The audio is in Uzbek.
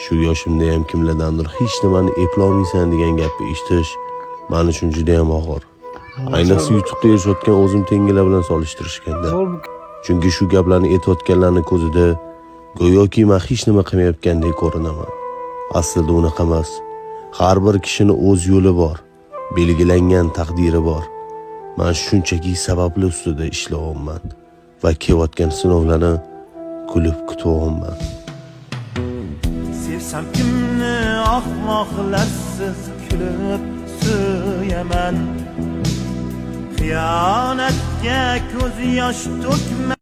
Shu yoshimda ham kimlardandir hech nimani eplolmaysan degan gapni eshitish men uchun juda ham og'ir. Ayniqsa YouTube'da yashayotgan o'zim tengilar bilan solishtirishganda. Chunki shu gaplarni aytayotganlarning ko'zida go'yoki men hech nima qilmayotgandek ko'rinaman. Aslida unaqa emas. Har bir kishining o'z yo'li bor, belgilangan taqdiri bor. Men shunchaki sababli ustida ishlayapman va kelayotgan sinovlarni kulib kutyapman. Sevsam kimni ahmoqlarsiz kulib suyaman. Xiyonatga ko'z yosh to'kma.